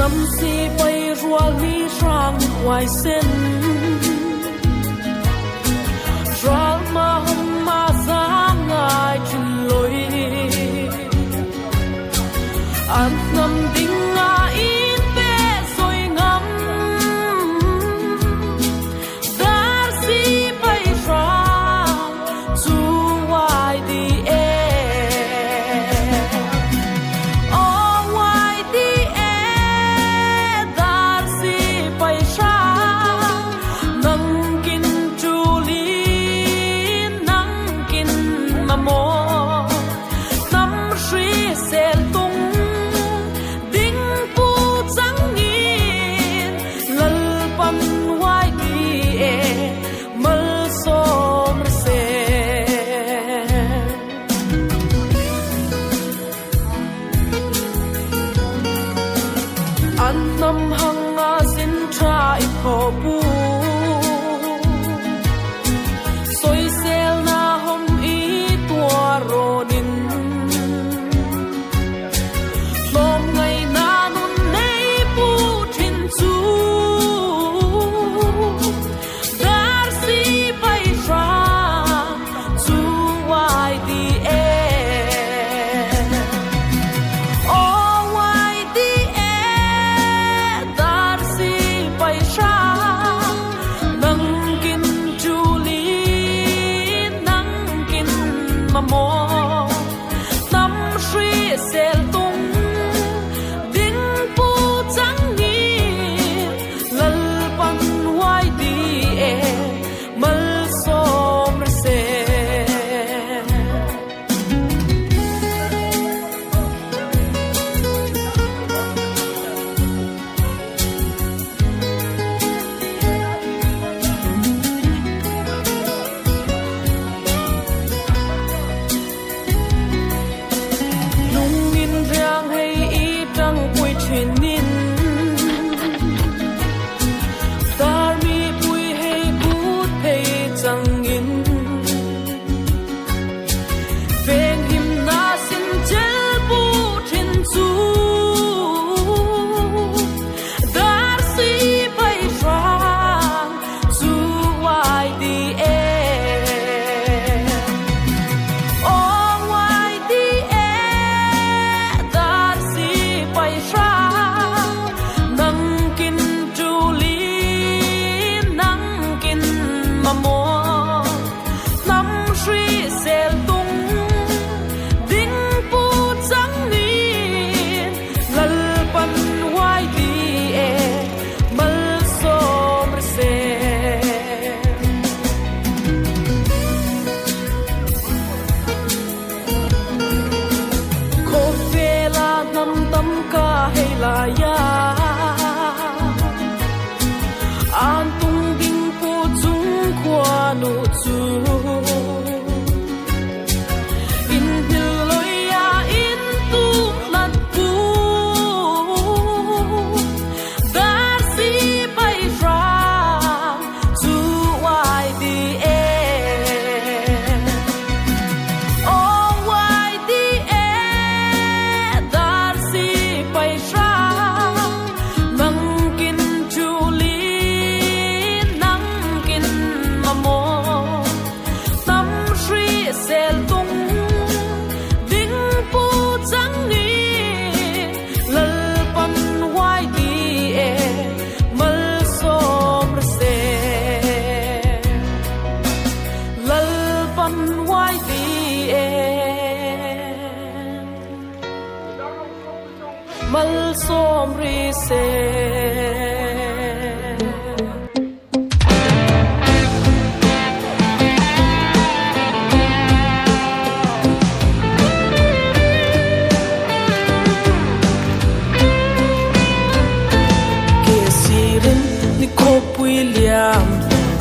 năm si bay rùa lý sang ngoài sen ra mà hôm mà giá ngài trên lối ăn ngâm đinh ngã in bé rồi ngắm đã si bay ra dù ngoài đi an nam hang a sin tra I pho bu soi sel na hom I tua ronin lom ngai na nun nei pu thin chu dar si pai ra chu wai di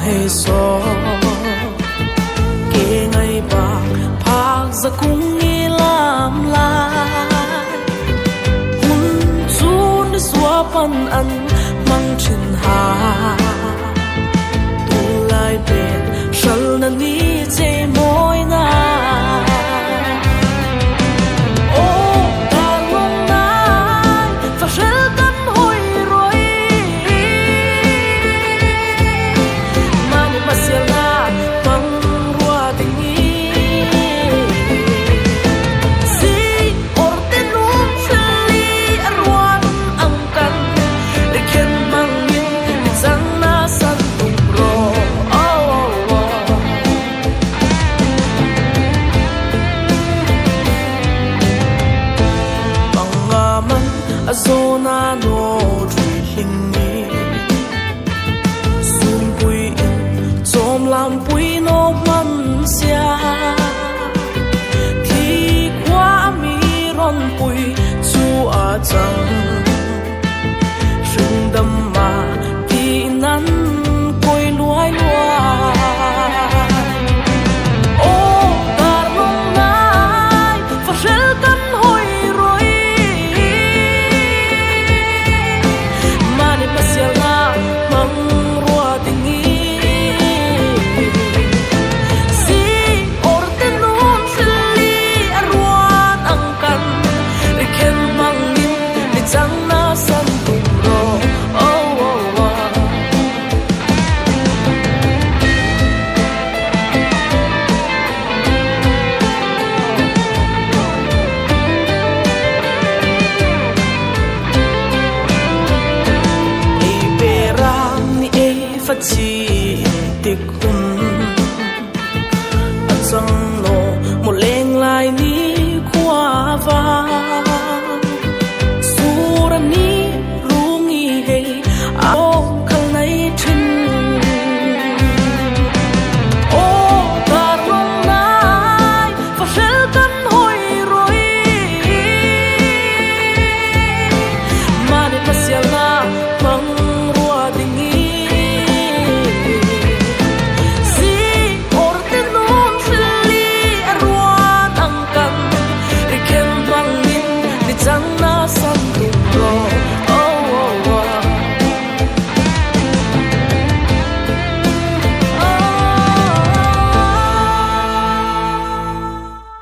hay gió kể ngày bạc phạc ra cũng nghĩ làm lại hun chun đi xóa pan ăn mang trên hà tu lại bên sân năn ní chế môi na zona no thui hing ni sun pui chom lam pui no man sia thi kwa mi ron pui chu a chang